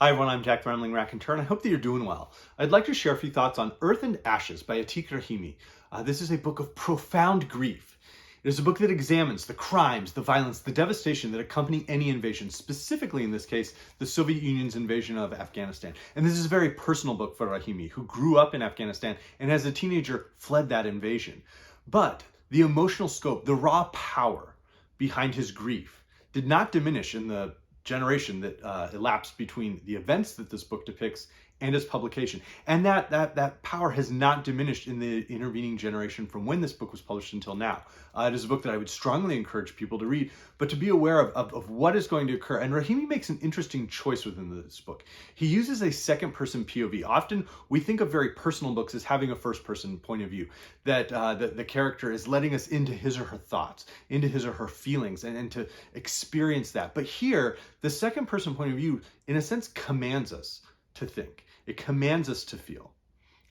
Hi everyone, I'm Jack the Rambling Raconteur, and I hope that you're doing well. I'd like to share a few thoughts on Earth and Ashes by Atiq Rahimi. This is a book of profound grief. It is a book that examines the crimes, the violence, the devastation that accompany any invasion, specifically in this case, the Soviet Union's invasion of Afghanistan. And this is a very personal book for Rahimi, who grew up in Afghanistan and as a teenager fled that invasion. But the emotional scope, the raw power behind his grief did not diminish in the generation that elapsed between the events that this book depicts and its publication. And that power has not diminished in the intervening generation from when this book was published until now. It is a book that I would strongly encourage people to read, but to be aware of what is going to occur. And Rahimi makes an interesting choice within this book. He uses a second-person POV. Often we think of very personal books as having a first-person point of view, that the character is letting us into his or her thoughts, into his or her feelings, and to experience that. But here, the second-person point of view, in a sense, commands us to think. It commands us to feel.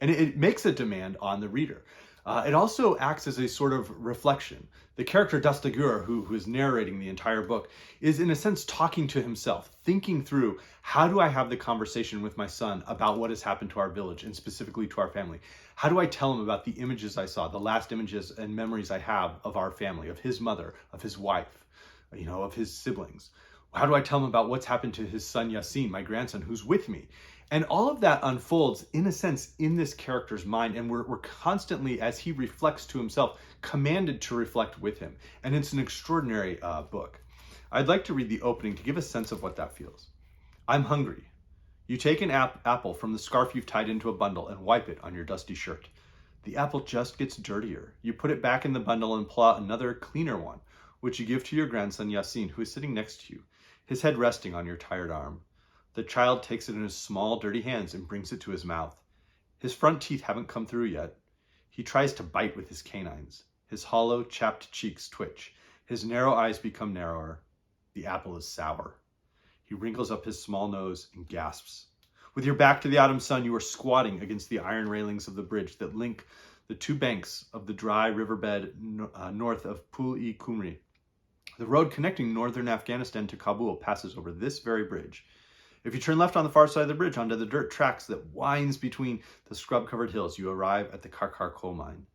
And it makes a demand on the reader. It also acts as a sort of reflection. The character Davidovich, who is narrating the entire book, is in a sense talking to himself, thinking through, how do I have the conversation with my son about what has happened to our village and specifically to our family? How do I tell him about the images I saw, the last images and memories I have of our family, of his mother, of his wife, of his siblings? How do I tell him about what's happened to his son Yasin, my grandson, who's with me? And all of that unfolds, in a sense, in this character's mind, and we're constantly, as he reflects to himself, commanded to reflect with him. And it's an extraordinary book. I'd like to read the opening to give a sense of what that feels. I'm hungry. You take an apple from the scarf you've tied into a bundle and wipe it on your dusty shirt. The apple just gets dirtier. You put it back in the bundle and pull out another, cleaner one, which you give to your grandson Yasin, who is sitting next to you, his head resting on your tired arm. The child takes it in his small, dirty hands and brings it to his mouth. His front teeth haven't come through yet. He tries to bite with his canines. His hollow, chapped cheeks twitch. His narrow eyes become narrower. The apple is sour. He wrinkles up his small nose and gasps. With your back to the autumn sun, you are squatting against the iron railings of the bridge that link the two banks of the dry riverbed north of Pul-e-Kumri. The road connecting northern Afghanistan to Kabul passes over this very bridge. If you turn left on the far side of the bridge onto the dirt tracks that winds between the scrub-covered hills, you arrive at the Carr coal mine.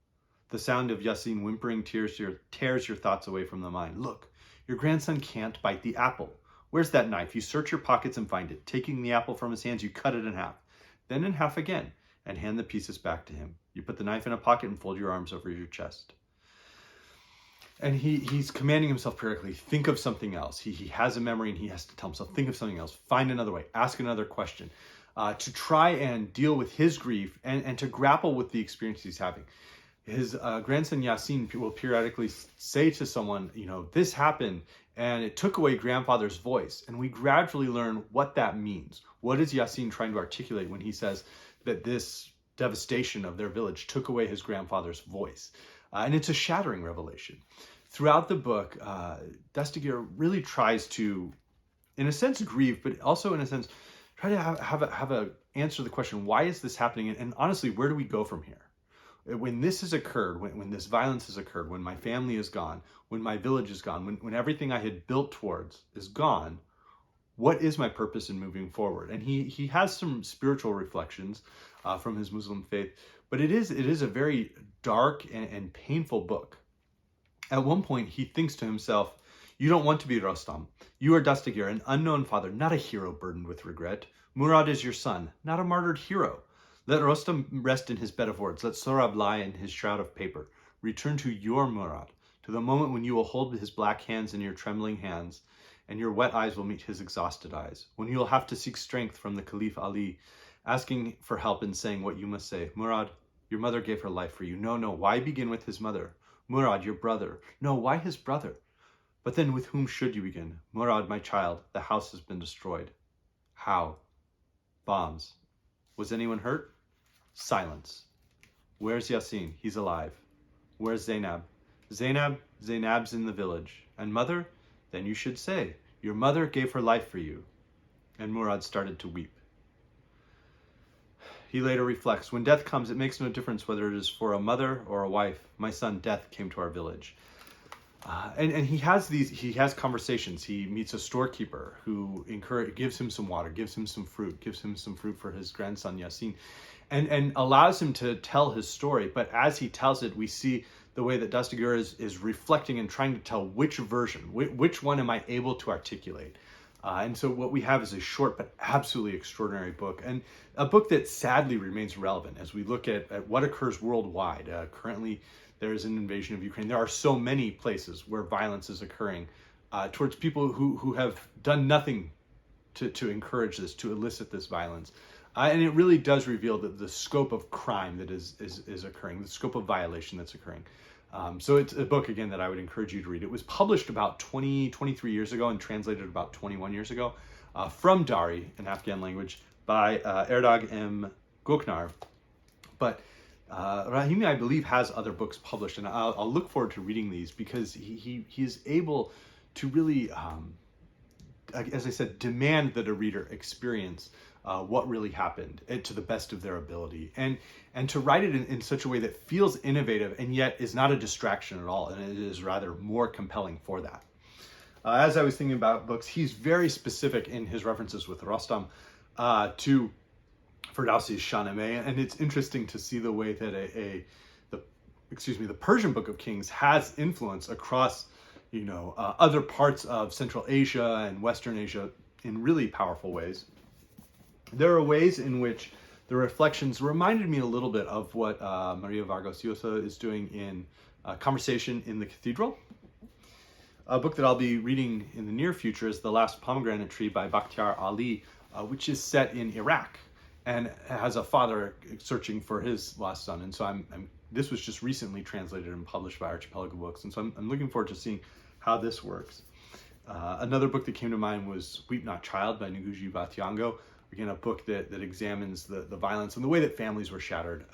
The sound of Yasin whimpering tears tears your thoughts away from the mine. Look, your grandson can't bite the apple. Where's that knife? You search your pockets and find it. Taking the apple from his hands, you cut it in half, then in half again, and hand the pieces back to him. You put the knife in a pocket and fold your arms over your chest. And he's commanding himself periodically, think of something else. He has a memory and he has to tell himself, think of something else, find another way, ask another question, to try and deal with his grief and to grapple with the experience he's having. His grandson Yasin will periodically say to someone, this happened and it took away grandfather's voice. And we gradually learn what that means. What is Yasin trying to articulate when he says that this devastation of their village took away his grandfather's voice? And it's a shattering revelation. Throughout the book, Davidovich really tries to, in a sense, grieve, but also in a sense, try to have a answer to the question, why is this happening? And honestly, where do we go from here? When this has occurred, when this violence has occurred, when my family is gone, when my village is gone, when everything I had built towards is gone, what is my purpose in moving forward? And he has some spiritual reflections from his Muslim faith, but it is a very dark and painful book. At one point, he thinks to himself, you don't want to be Rostam. You are Davidovich, an unknown father, not a hero burdened with regret. Murad is your son, not a martyred hero. Let Rostam rest in his bed of words. Let Sorab lie in his shroud of paper. Return to your Murad, to the moment when you will hold his black hands in your trembling hands, and your wet eyes will meet his exhausted eyes. When you will have to seek strength from the Caliph Ali, asking for help and saying what you must say. Murad, your mother gave her life for you. No, why begin with his mother? Murad, your brother. No, why his brother? But then with whom should you begin? Murad, my child, the house has been destroyed. How? Bombs. Was anyone hurt? Silence. Where's Yasin? He's alive. Where's Zainab? Zainab's in the village. And mother? Then you should say, your mother gave her life for you. And Murad started to weep. He later reflects, when death comes, it makes no difference whether it is for a mother or a wife. My son, death, came to our village. And he has conversations. He meets a storekeeper who gives him some water, gives him some fruit for his grandson Yasin, and allows him to tell his story. But as he tells it, we see the way that Dastagir is reflecting and trying to tell which version, which one am I able to articulate. And so what we have is a short but absolutely extraordinary book, and a book that sadly remains relevant as we look at what occurs worldwide. Currently, there is an invasion of Ukraine. There are so many places where violence is occurring towards people who have done nothing to encourage this, to elicit this violence. And it really does reveal the scope of crime that is occurring, the scope of violation that's occurring. So it's a book, again, that I would encourage you to read. It was published about 23 years ago and translated about 21 years ago from Dari, an Afghan language, by Erdog Göknar. But Rahimi, I believe, has other books published, and I'll look forward to reading these because he is able to really, as I said, demand that a reader experience what really happened to the best of their ability, and to write it in such a way that feels innovative and yet is not a distraction at all, and it is rather more compelling for that. As I was thinking about books, he's very specific in his references with Rostam to Ferdowsi's Shahnameh, and it's interesting to see the way that the Persian Book of Kings has influence across, other parts of Central Asia and Western Asia in really powerful ways. There are ways in which the reflections reminded me a little bit of what Maria Vargas Llosa is doing in Conversation in the Cathedral. A book that I'll be reading in the near future is The Last Pomegranate Tree by Bachtyar Ali, which is set in Iraq and has a father searching for his lost son. And so this was just recently translated and published by Archipelago Books. And so I'm looking forward to seeing how this works. Another book that came to mind was Weep Not Child by Ngūgī Thiong'o. Again, a book that examines the violence and the way that families were shattered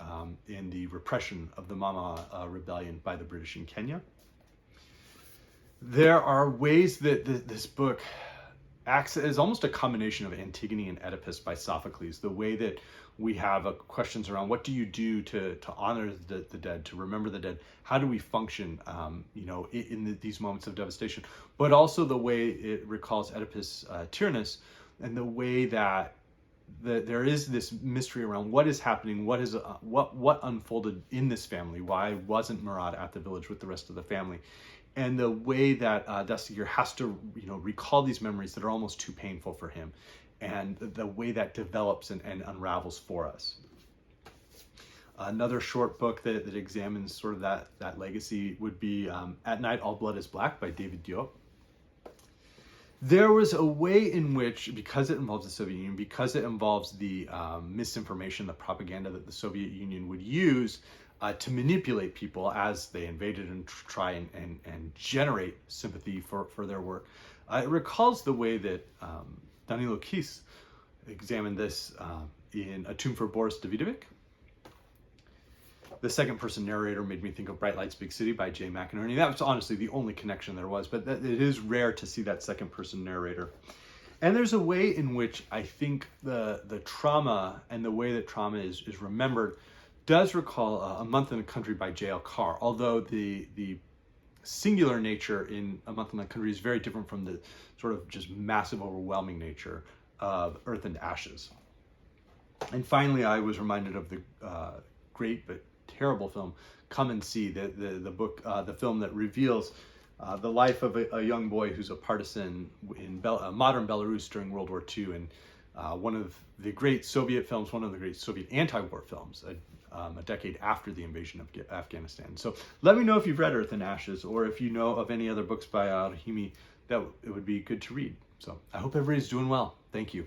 in the repression of the Mama Rebellion by the British in Kenya. There are ways that this book acts as almost a combination of Antigone and Oedipus by Sophocles. The way that we have questions around what do you do to honor the dead, to remember the dead? How do we function, in these moments of devastation? But also the way it recalls Oedipus' Tyrannus, and the way that there is this mystery around what is happening, what unfolded in this family. Why wasn't Murad at the village with the rest of the family? And the way that Dastagir has to, recall these memories that are almost too painful for him, and the way that develops and unravels for us. Another short book that examines sort of that legacy would be At Night All Blood is Black by David Diop. There was a way in which, because it involves the Soviet Union, because it involves the misinformation, the propaganda that the Soviet Union would use to manipulate people as they invaded and try and generate sympathy for their work. It recalls the way that Danilo examined this in A Tomb for Boris Davidovich. The second person narrator made me think of Bright Lights, Big City by J. McInerney. That was honestly the only connection there was, but it is rare to see that second person narrator. And there's a way in which I think the trauma and the way that trauma is remembered does recall A Month in a Country by J.L. Carr, although the singular nature in A Month in a Country is very different from the sort of just massive, overwhelming nature of Earth and Ashes. And finally, I was reminded of the great but terrible film Come and See, the film that reveals the life of a young boy who's a partisan in modern Belarus during World War II, and one of the great Soviet films, one of the great Soviet anti-war films, a decade after the invasion of Afghanistan. So let me know if you've read Earth and Ashes, or if you know of any other books by Rahimi that it would be good to read. So I hope everybody's doing well. Thank you.